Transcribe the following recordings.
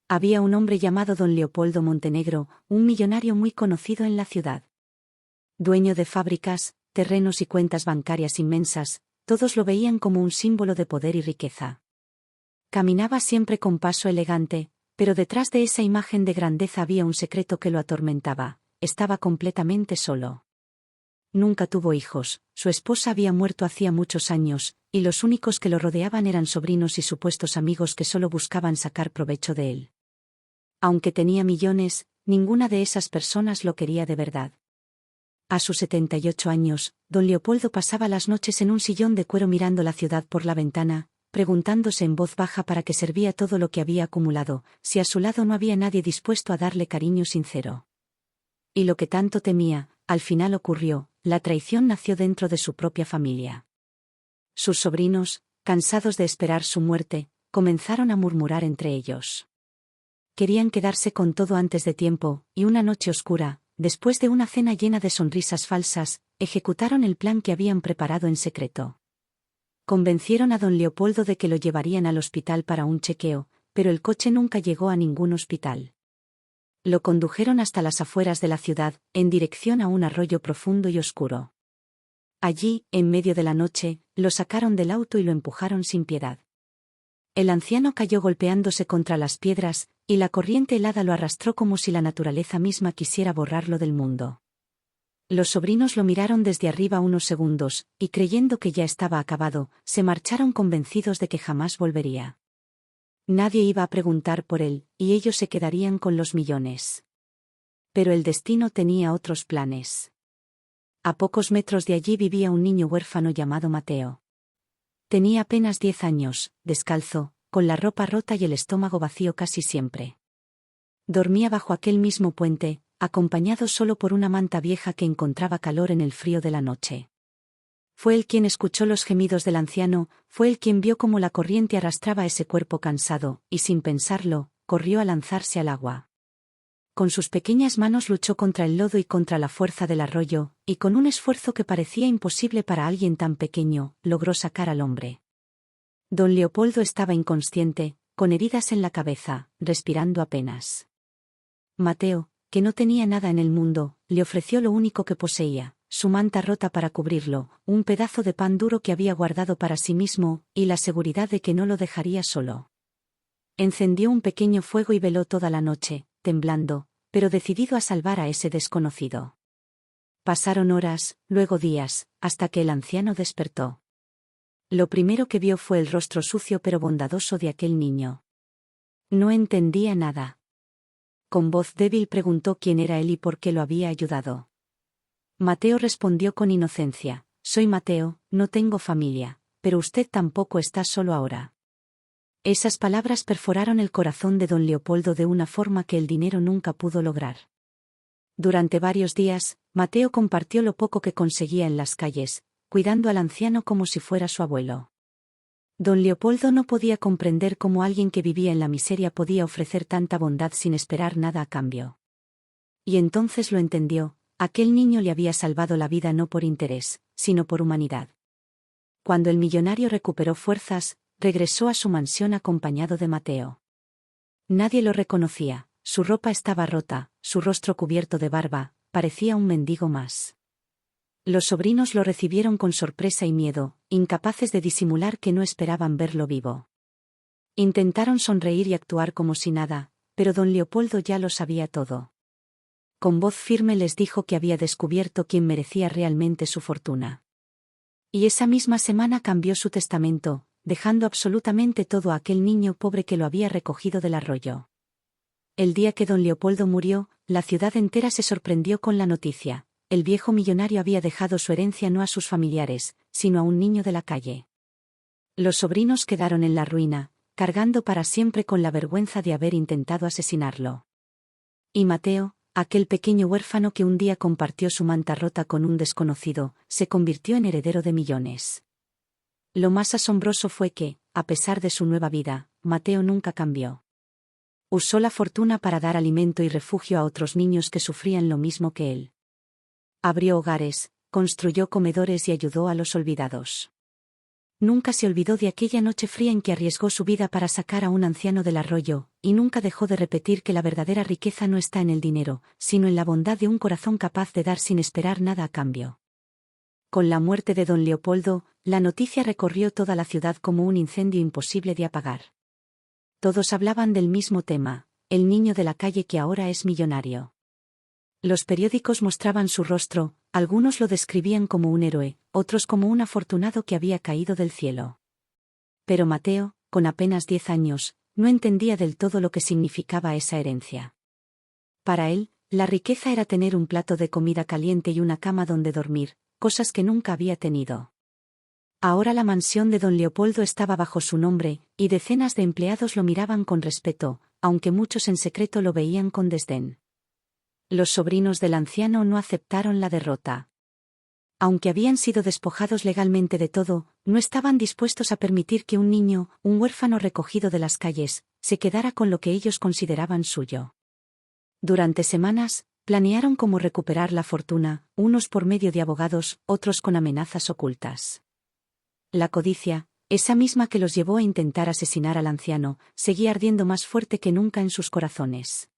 Había un hombre llamado don Leopoldo Montenegro, un millonario muy conocido en la ciudad. Dueño de fábricas, terrenos y cuentas bancarias inmensas, todos lo veían como un símbolo de poder y riqueza. Caminaba siempre con paso elegante, pero detrás de esa imagen de grandeza había un secreto que lo atormentaba: estaba completamente solo. Nunca tuvo hijos, su esposa había muerto hacía muchos años, y los únicos que lo rodeaban eran sobrinos y supuestos amigos que solo buscaban sacar provecho de él. Aunque tenía millones, ninguna de esas personas lo quería de verdad. A sus 78 años, don Leopoldo pasaba las noches en un sillón de cuero mirando la ciudad por la ventana, preguntándose en voz baja para qué servía todo lo que había acumulado, si a su lado no había nadie dispuesto a darle cariño sincero. Y lo que tanto temía, al final ocurrió: la traición nació dentro de su propia familia. Sus sobrinos, cansados de esperar su muerte, comenzaron a murmurar entre ellos. Querían quedarse con todo antes de tiempo, y una noche oscura, después de una cena llena de sonrisas falsas, ejecutaron el plan que habían preparado en secreto. Convencieron a don Leopoldo de que lo llevarían al hospital para un chequeo, pero el coche nunca llegó a ningún hospital. Lo condujeron hasta las afueras de la ciudad, en dirección a un arroyo profundo y oscuro. Allí, en medio de la noche, lo sacaron del auto y lo empujaron sin piedad. El anciano cayó golpeándose contra las piedras, y la corriente helada lo arrastró como si la naturaleza misma quisiera borrarlo del mundo. Los sobrinos lo miraron desde arriba unos segundos, y creyendo que ya estaba acabado, se marcharon convencidos de que jamás volvería. Nadie iba a preguntar por él, y ellos se quedarían con los millones. Pero el destino tenía otros planes. A pocos metros de allí vivía un niño huérfano llamado Mateo. Tenía apenas 10 años, descalzo, con la ropa rota y el estómago vacío casi siempre. Dormía bajo aquel mismo puente, acompañado solo por una manta vieja que encontraba calor en el frío de la noche. Fue él quien escuchó los gemidos del anciano, fue él quien vio cómo la corriente arrastraba ese cuerpo cansado, y sin pensarlo, corrió a lanzarse al agua. Con sus pequeñas manos luchó contra el lodo y contra la fuerza del arroyo, y con un esfuerzo que parecía imposible para alguien tan pequeño, logró sacar al hombre. Don Leopoldo estaba inconsciente, con heridas en la cabeza, respirando apenas. Mateo, que no tenía nada en el mundo, le ofreció lo único que poseía: su manta rota para cubrirlo, un pedazo de pan duro que había guardado para sí mismo, y la seguridad de que no lo dejaría solo. Encendió un pequeño fuego y veló toda la noche, temblando, pero decidido a salvar a ese desconocido. Pasaron horas, luego días, hasta que el anciano despertó. Lo primero que vio fue el rostro sucio pero bondadoso de aquel niño. No entendía nada. Con voz débil preguntó quién era él y por qué lo había ayudado. Mateo respondió con inocencia: soy Mateo, no tengo familia, pero usted tampoco está solo ahora. Esas palabras perforaron el corazón de don Leopoldo de una forma que el dinero nunca pudo lograr. Durante varios días, Mateo compartió lo poco que conseguía en las calles, cuidando al anciano como si fuera su abuelo. Don Leopoldo no podía comprender cómo alguien que vivía en la miseria podía ofrecer tanta bondad sin esperar nada a cambio. Y entonces lo entendió: aquel niño le había salvado la vida no por interés, sino por humanidad. Cuando el millonario recuperó fuerzas, regresó a su mansión acompañado de Mateo. Nadie lo reconocía, su ropa estaba rota, su rostro cubierto de barba, parecía un mendigo más. Los sobrinos lo recibieron con sorpresa y miedo, incapaces de disimular que no esperaban verlo vivo. Intentaron sonreír y actuar como si nada, pero don Leopoldo ya lo sabía todo. Con voz firme les dijo que había descubierto quién merecía realmente su fortuna. Y esa misma semana cambió su testamento, dejando absolutamente todo a aquel niño pobre que lo había recogido del arroyo. El día que don Leopoldo murió, la ciudad entera se sorprendió con la noticia: el viejo millonario había dejado su herencia no a sus familiares, sino a un niño de la calle. Los sobrinos quedaron en la ruina, cargando para siempre con la vergüenza de haber intentado asesinarlo. Y Mateo, aquel pequeño huérfano que un día compartió su manta rota con un desconocido, se convirtió en heredero de millones. Lo más asombroso fue que, a pesar de su nueva vida, Mateo nunca cambió. Usó la fortuna para dar alimento y refugio a otros niños que sufrían lo mismo que él. Abrió hogares, construyó comedores y ayudó a los olvidados. nunca se olvidó de aquella noche fría en que arriesgó su vida para sacar a un anciano del arroyo, y nunca dejó de repetir que la verdadera riqueza no está en el dinero, sino en la bondad de un corazón capaz de dar sin esperar nada a cambio. Con la muerte de don Leopoldo, la noticia recorrió toda la ciudad como un incendio imposible de apagar. Todos hablaban del mismo tema, el niño de la calle que ahora es millonario. Los periódicos mostraban su rostro, algunos lo describían como un héroe, otros como un afortunado que había caído del cielo. Pero Mateo, con apenas 10 años, no entendía del todo lo que significaba esa herencia. Para él, la riqueza era tener un plato de comida caliente y una cama donde dormir, cosas que nunca había tenido. Ahora la mansión de don Leopoldo estaba bajo su nombre, y decenas de empleados lo miraban con respeto, aunque muchos en secreto lo veían con desdén. Los sobrinos del anciano no aceptaron la derrota. Aunque habían sido despojados legalmente de todo, no estaban dispuestos a permitir que un niño, un huérfano recogido de las calles, se quedara con lo que ellos consideraban suyo. Durante semanas, planearon cómo recuperar la fortuna, unos por medio de abogados, otros con amenazas ocultas. La codicia, esa misma que los llevó a intentar asesinar al anciano, seguía ardiendo más fuerte que nunca en sus corazones.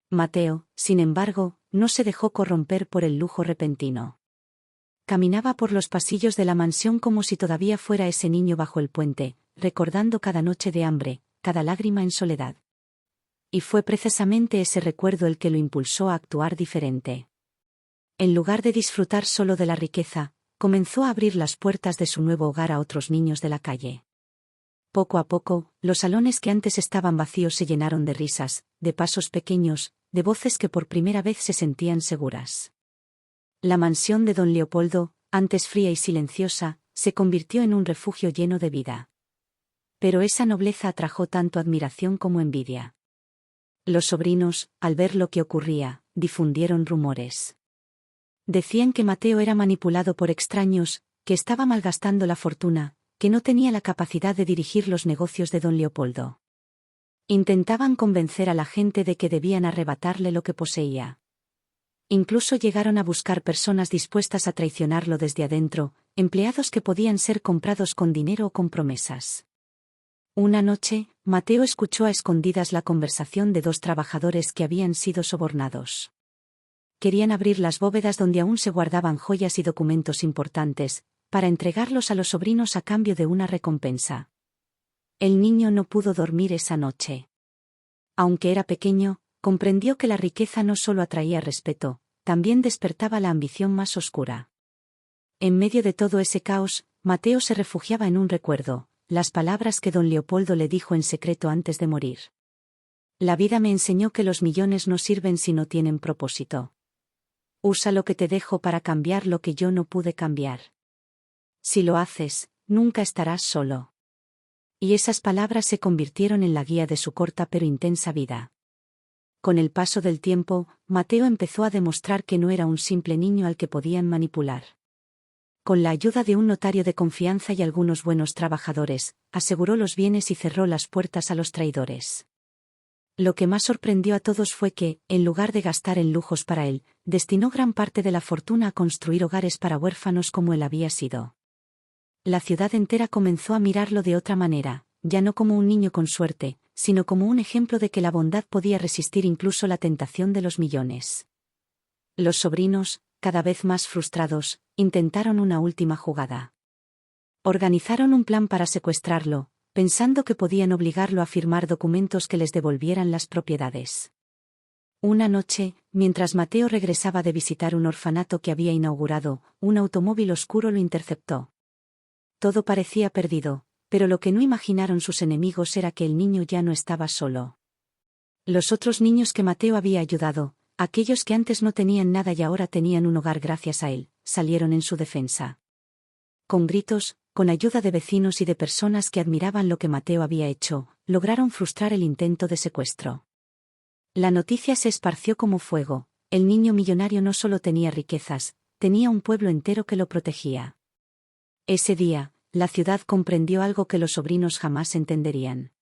Mateo, sin embargo, no se dejó corromper por el lujo repentino. Caminaba por los pasillos de la mansión como si todavía fuera ese niño bajo el puente, recordando cada noche de hambre, cada lágrima en soledad. Y fue precisamente ese recuerdo el que lo impulsó a actuar diferente. En lugar de disfrutar solo de la riqueza, comenzó a abrir las puertas de su nuevo hogar a otros niños de la calle. Poco a poco, los salones que antes estaban vacíos se llenaron de risas, de pasos pequeños, de voces que por primera vez se sentían seguras. La mansión de don Leopoldo, antes fría y silenciosa, se convirtió en un refugio lleno de vida. Pero esa nobleza atrajo tanto admiración como envidia. Los sobrinos, al ver lo que ocurría, difundieron rumores. Decían que Mateo era manipulado por extraños, que estaba malgastando la fortuna, que no tenía la capacidad de dirigir los negocios de don Leopoldo. Intentaban convencer a la gente de que debían arrebatarle lo que poseía. Incluso llegaron a buscar personas dispuestas a traicionarlo desde adentro, empleados que podían ser comprados con dinero o con promesas. Una noche, Mateo escuchó a escondidas la conversación de 2 trabajadores que habían sido sobornados. Querían abrir las bóvedas donde aún se guardaban joyas y documentos importantes, para entregarlos a los sobrinos a cambio de una recompensa. El niño no pudo dormir esa noche. Aunque era pequeño, comprendió que la riqueza no solo atraía respeto, también despertaba la ambición más oscura. En medio de todo ese caos, Mateo se refugiaba en un recuerdo, las palabras que don Leopoldo le dijo en secreto antes de morir. La vida me enseñó que los millones no sirven si no tienen propósito. Usa lo que te dejo para cambiar lo que yo no pude cambiar. Si lo haces, nunca estarás solo. Y esas palabras se convirtieron en la guía de su corta pero intensa vida. Con el paso del tiempo, Mateo empezó a demostrar que no era un simple niño al que podían manipular. Con la ayuda de un notario de confianza y algunos buenos trabajadores, aseguró los bienes y cerró las puertas a los traidores. Lo que más sorprendió a todos fue que, en lugar de gastar en lujos para él, destinó gran parte de la fortuna a construir hogares para huérfanos como él había sido. La ciudad entera comenzó a mirarlo de otra manera, ya no como un niño con suerte, sino como un ejemplo de que la bondad podía resistir incluso la tentación de los millones. Los sobrinos, cada vez más frustrados, intentaron una última jugada. Organizaron un plan para secuestrarlo, pensando que podían obligarlo a firmar documentos que les devolvieran las propiedades. Una noche, mientras Mateo regresaba de visitar un orfanato que había inaugurado, un automóvil oscuro lo interceptó. Todo parecía perdido, pero lo que no imaginaron sus enemigos era que el niño ya no estaba solo. Los otros niños que Mateo había ayudado, aquellos que antes no tenían nada y ahora tenían un hogar gracias a él, salieron en su defensa. Con gritos, con ayuda de vecinos y de personas que admiraban lo que Mateo había hecho, lograron frustrar el intento de secuestro. La noticia se esparció como fuego, el niño millonario no solo tenía riquezas, tenía un pueblo entero que lo protegía. Ese día, la ciudad comprendió algo que los sobrinos jamás entenderían.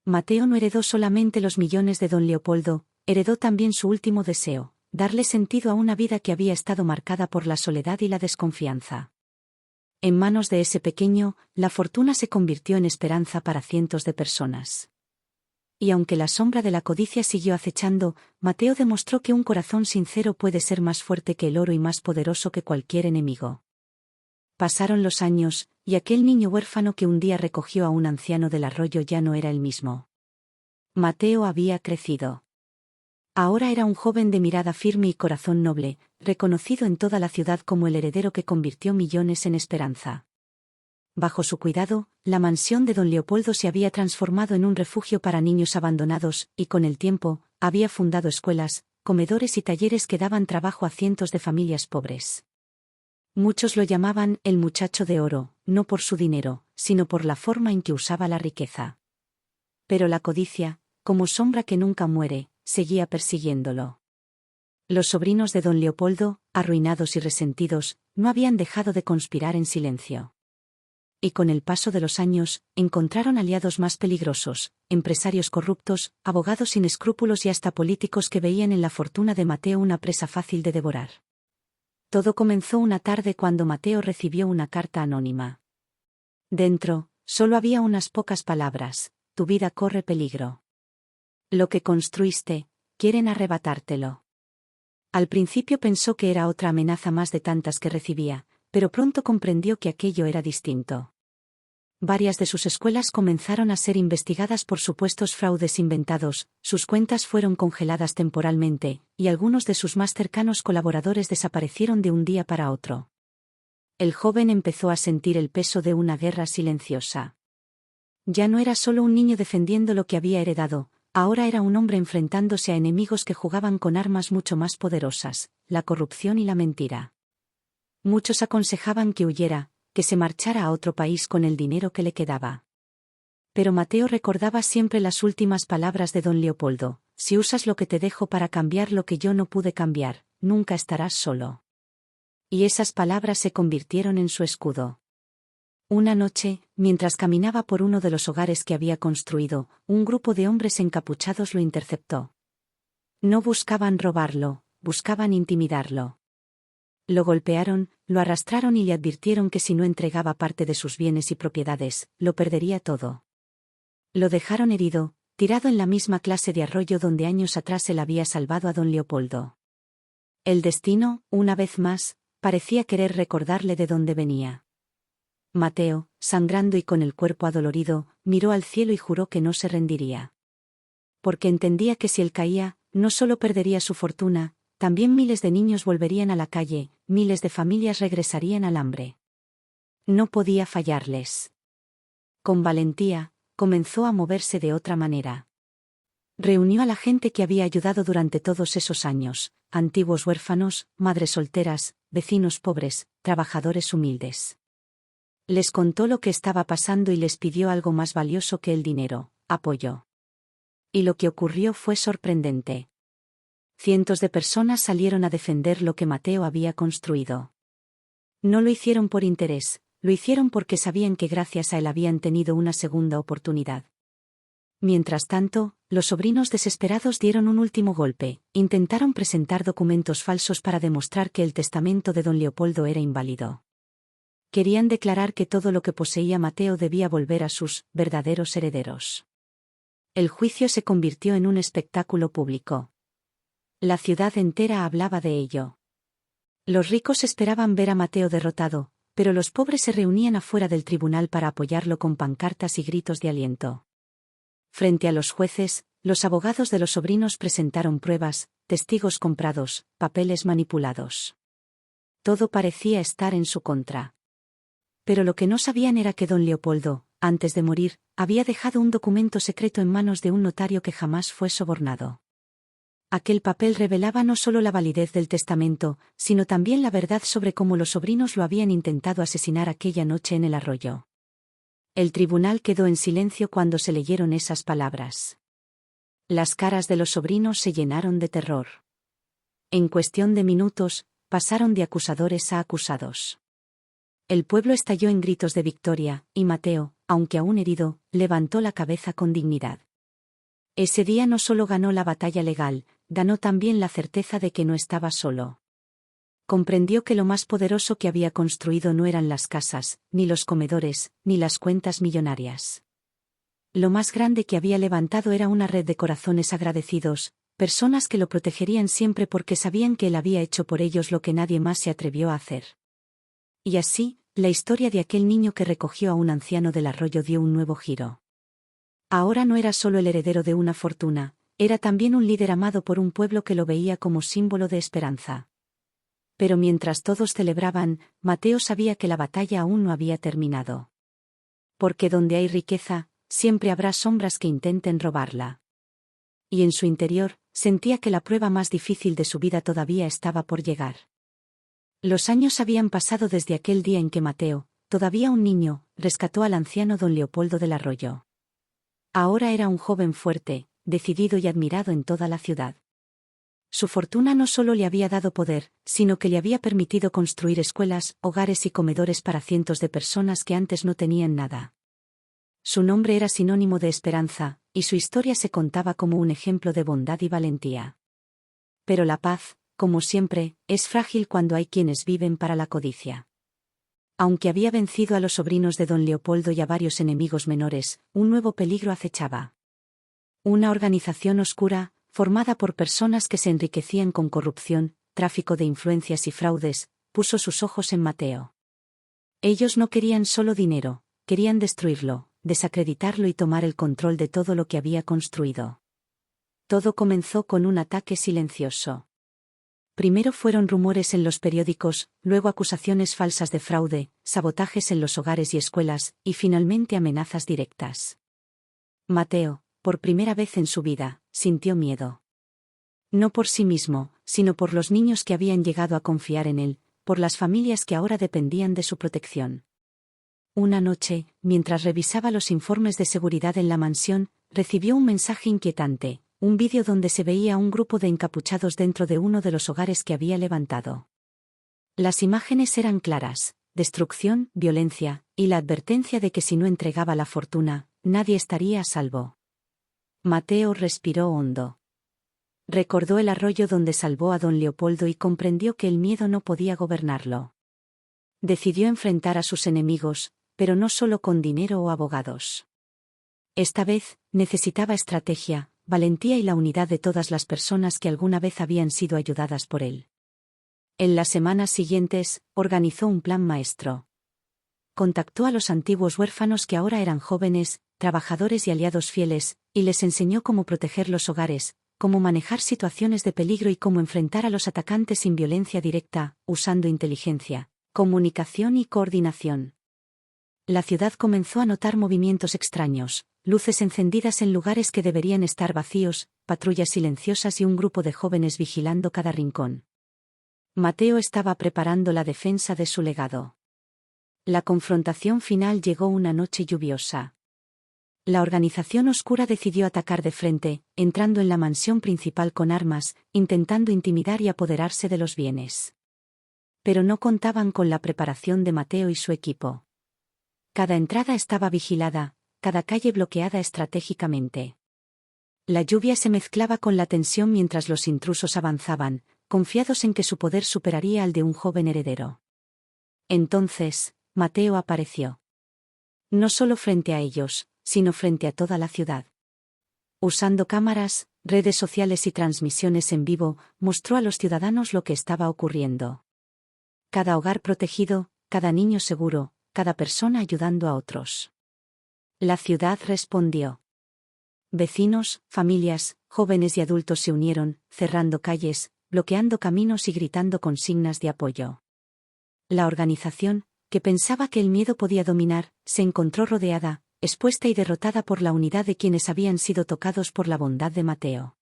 Mateo no heredó solamente los millones de don Leopoldo, heredó también su último deseo, darle sentido a una vida que había estado marcada por la soledad y la desconfianza. En manos de ese pequeño, la fortuna se convirtió en esperanza para cientos de personas. Y aunque la sombra de la codicia siguió acechando, Mateo demostró que un corazón sincero puede ser más fuerte que el oro y más poderoso que cualquier enemigo. Pasaron los años, y aquel niño huérfano que un día recogió a un anciano del arroyo ya no era el mismo. Mateo había crecido. Ahora era un joven de mirada firme y corazón noble, reconocido en toda la ciudad como el heredero que convirtió millones en esperanza. Bajo su cuidado, la mansión de don Leopoldo se había transformado en un refugio para niños abandonados, y con el tiempo, había fundado escuelas, comedores y talleres que daban trabajo a cientos de familias pobres. Muchos lo llamaban el muchacho de oro, no por su dinero, sino por la forma en que usaba la riqueza. Pero la codicia, como sombra que nunca muere, seguía persiguiéndolo. Los sobrinos de don Leopoldo, arruinados y resentidos, no habían dejado de conspirar en silencio. Y con el paso de los años, encontraron aliados más peligrosos, empresarios corruptos, abogados sin escrúpulos y hasta políticos que veían en la fortuna de Mateo una presa fácil de devorar. Todo comenzó una tarde cuando Mateo recibió una carta anónima. Dentro, solo había unas pocas palabras: tu vida corre peligro. Lo que construiste, quieren arrebatártelo. Al principio pensó que era otra amenaza más de tantas que recibía, pero pronto comprendió que aquello era distinto. Varias de sus escuelas comenzaron a ser investigadas por supuestos fraudes inventados, sus cuentas fueron congeladas temporalmente, y algunos de sus más cercanos colaboradores desaparecieron de un día para otro. El joven empezó a sentir el peso de una guerra silenciosa. Ya no era solo un niño defendiendo lo que había heredado, ahora era un hombre enfrentándose a enemigos que jugaban con armas mucho más poderosas: la corrupción y la mentira. Muchos aconsejaban que huyera, que se marchara a otro país con el dinero que le quedaba. Pero Mateo recordaba siempre las últimas palabras de don Leopoldo: si usas lo que te dejo para cambiar lo que yo no pude cambiar, nunca estarás solo. Y esas palabras se convirtieron en su escudo. Una noche, mientras caminaba por uno de los hogares que había construido, un grupo de hombres encapuchados lo interceptó. No buscaban robarlo, buscaban intimidarlo. Lo golpearon, lo arrastraron y le advirtieron que si no entregaba parte de sus bienes y propiedades, lo perdería todo. Lo dejaron herido, tirado en la misma clase de arroyo donde años atrás él había salvado a don Leopoldo. El destino, una vez más, parecía querer recordarle de dónde venía. Mateo, sangrando y con el cuerpo adolorido, miró al cielo y juró que no se rendiría. Porque entendía que si él caía, no solo perdería su fortuna, también miles de niños volverían a la calle, miles de familias regresarían al hambre. No podía fallarles. Con valentía, comenzó a moverse de otra manera. Reunió a la gente que había ayudado durante todos esos años: antiguos huérfanos, madres solteras, vecinos pobres, trabajadores humildes. Les contó lo que estaba pasando y les pidió algo más valioso que el dinero: apoyo. Y lo que ocurrió fue sorprendente. Cientos de personas salieron a defender lo que Mateo había construido. No lo hicieron por interés, lo hicieron porque sabían que gracias a él habían tenido una segunda oportunidad. Mientras tanto, los sobrinos desesperados dieron un último golpe: intentaron presentar documentos falsos para demostrar que el testamento de don Leopoldo era inválido. Querían declarar que todo lo que poseía Mateo debía volver a sus verdaderos herederos. El juicio se convirtió en un espectáculo público. La ciudad entera hablaba de ello. Los ricos esperaban ver a Mateo derrotado, pero los pobres se reunían afuera del tribunal para apoyarlo con pancartas y gritos de aliento. Frente a los jueces, los abogados de los sobrinos presentaron pruebas, testigos comprados, papeles manipulados. Todo parecía estar en su contra. Pero lo que no sabían era que don Leopoldo, antes de morir, había dejado un documento secreto en manos de un notario que jamás fue sobornado. Aquel papel revelaba no solo la validez del testamento, sino también la verdad sobre cómo los sobrinos lo habían intentado asesinar aquella noche en el arroyo. El tribunal quedó en silencio cuando se leyeron esas palabras. Las caras de los sobrinos se llenaron de terror. En cuestión de minutos, pasaron de acusadores a acusados. El pueblo estalló en gritos de victoria, y Mateo, aunque aún herido, levantó la cabeza con dignidad. Ese día no solo ganó la batalla legal, ganó también la certeza de que no estaba solo. comprendió que lo más poderoso que había construido no eran las casas, ni los comedores, ni las cuentas millonarias. Lo más grande que había levantado era una red de corazones agradecidos, personas que lo protegerían siempre porque sabían que él había hecho por ellos lo que nadie más se atrevió a hacer. Y así, la historia de aquel niño que recogió a un anciano del arroyo dio un nuevo giro. Ahora no era solo el heredero de una fortuna, era también un líder amado por un pueblo que lo veía como símbolo de esperanza. Pero mientras todos celebraban, Mateo sabía que la batalla aún no había terminado. Porque donde hay riqueza, siempre habrá sombras que intenten robarla. Y en su interior, sentía que la prueba más difícil de su vida todavía estaba por llegar. Los años habían pasado desde aquel día en que Mateo, todavía un niño, rescató al anciano don Leopoldo del Arroyo. Ahora era un joven fuerte, decidido y admirado en toda la ciudad. Su fortuna no solo le había dado poder, sino que le había permitido construir escuelas, hogares y comedores para cientos de personas que antes no tenían nada. Su nombre era sinónimo de esperanza, y su historia se contaba como un ejemplo de bondad y valentía. Pero la paz, como siempre, es frágil cuando hay quienes viven para la codicia. Aunque había vencido a los sobrinos de don Leopoldo y a varios enemigos menores, un nuevo peligro acechaba. Una organización oscura, formada por personas que se enriquecían con corrupción, tráfico de influencias y fraudes, puso sus ojos en Mateo. Ellos no querían solo dinero, querían destruirlo, desacreditarlo y tomar el control de todo lo que había construido. Todo comenzó con un ataque silencioso. Primero fueron rumores en los periódicos, luego acusaciones falsas de fraude, sabotajes en los hogares y escuelas, y finalmente amenazas directas. Mateo, por primera vez en su vida, sintió miedo. No por sí mismo, sino por los niños que habían llegado a confiar en él, por las familias que ahora dependían de su protección. Una noche, mientras revisaba los informes de seguridad en la mansión, recibió un mensaje inquietante, un vídeo donde se veía a un grupo de encapuchados dentro de uno de los hogares que había levantado. Las imágenes eran claras: destrucción, violencia, y la advertencia de que si no entregaba la fortuna, nadie estaría a salvo. Mateo respiró hondo. Recordó el arroyo donde salvó a don Leopoldo y comprendió que el miedo no podía gobernarlo. Decidió enfrentar a sus enemigos, pero no solo con dinero o abogados. Esta vez, necesitaba estrategia, valentía y la unidad de todas las personas que alguna vez habían sido ayudadas por él. En las semanas siguientes, organizó un plan maestro. Contactó a los antiguos huérfanos que ahora eran jóvenes, trabajadores y aliados fieles, y les enseñó cómo proteger los hogares, cómo manejar situaciones de peligro y cómo enfrentar a los atacantes sin violencia directa, usando inteligencia, comunicación y coordinación. La ciudad comenzó a notar movimientos extraños, luces encendidas en lugares que deberían estar vacíos, patrullas silenciosas y un grupo de jóvenes vigilando cada rincón. Mateo estaba preparando la defensa de su legado. La confrontación final llegó una noche lluviosa. La organización oscura decidió atacar de frente, entrando en la mansión principal con armas, intentando intimidar y apoderarse de los bienes. Pero no contaban con la preparación de Mateo y su equipo. Cada entrada estaba vigilada, cada calle bloqueada estratégicamente. La lluvia se mezclaba con la tensión mientras los intrusos avanzaban, confiados en que su poder superaría al de un joven heredero. Entonces, Mateo apareció. No solo frente a ellos, sino frente a toda la ciudad. Usando cámaras, redes sociales y transmisiones en vivo, mostró a los ciudadanos lo que estaba ocurriendo. Cada hogar protegido, cada niño seguro, cada persona ayudando a otros. La ciudad respondió. Vecinos, familias, jóvenes y adultos se unieron, cerrando calles, bloqueando caminos y gritando consignas de apoyo. La organización, que pensaba que el miedo podía dominar, se encontró rodeada, expuesta y derrotada por la unidad de quienes habían sido tocados por la bondad de Mateo.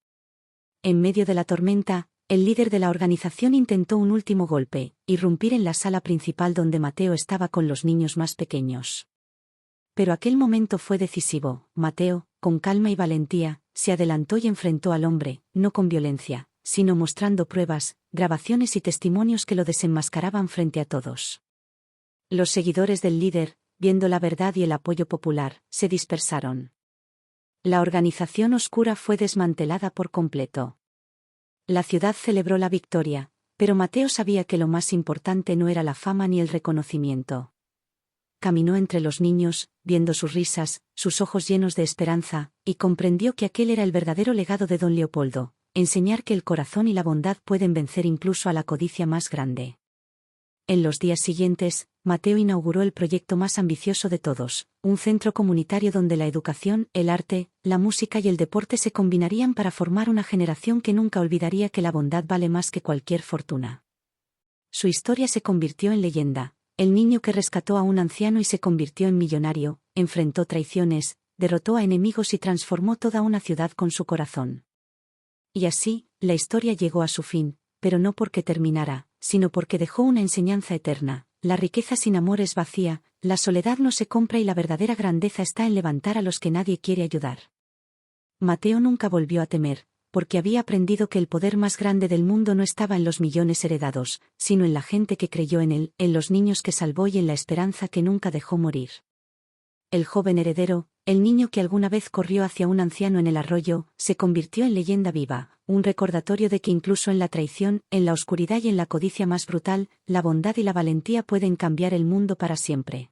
En medio de la tormenta, el líder de la organización intentó un último golpe, irrumpir en la sala principal donde Mateo estaba con los niños más pequeños. Pero aquel momento fue decisivo. Mateo, con calma y valentía, se adelantó y enfrentó al hombre, no con violencia, sino mostrando pruebas, grabaciones y testimonios que lo desenmascaraban frente a todos. Los seguidores del líder, viendo la verdad y el apoyo popular, se dispersaron. La organización oscura fue desmantelada por completo. La ciudad celebró la victoria, Pero Mateo sabía que lo más importante no era la fama ni el reconocimiento. Caminó entre los niños, viendo sus risas, sus ojos llenos de esperanza, y comprendió que aquel era el verdadero legado de don Leopoldo, enseñar que el corazón y la bondad pueden vencer incluso a la codicia más grande. En los días siguientes, Mateo inauguró el proyecto más ambicioso de todos, un centro comunitario donde la educación, el arte, la música y el deporte se combinarían para formar una generación que nunca olvidaría que la bondad vale más que cualquier fortuna. Su historia se convirtió en leyenda. El niño que rescató a un anciano y se convirtió en millonario, enfrentó traiciones, derrotó a enemigos y transformó toda una ciudad con su corazón. Y así, la historia llegó a su fin, pero no porque terminara, sino porque dejó una enseñanza eterna. La riqueza sin amor es vacía, la soledad no se compra y la verdadera grandeza está en levantar a los que nadie quiere ayudar. Mateo nunca volvió a temer, porque había aprendido que el poder más grande del mundo no estaba en los millones heredados, sino en la gente que creyó en él, en los niños que salvó y en la esperanza que nunca dejó morir. El joven heredero, el niño que alguna vez corrió hacia un anciano en el arroyo, se convirtió en leyenda viva, un recordatorio de que incluso en la traición, en la oscuridad y en la codicia más brutal, la bondad y la valentía pueden cambiar el mundo para siempre.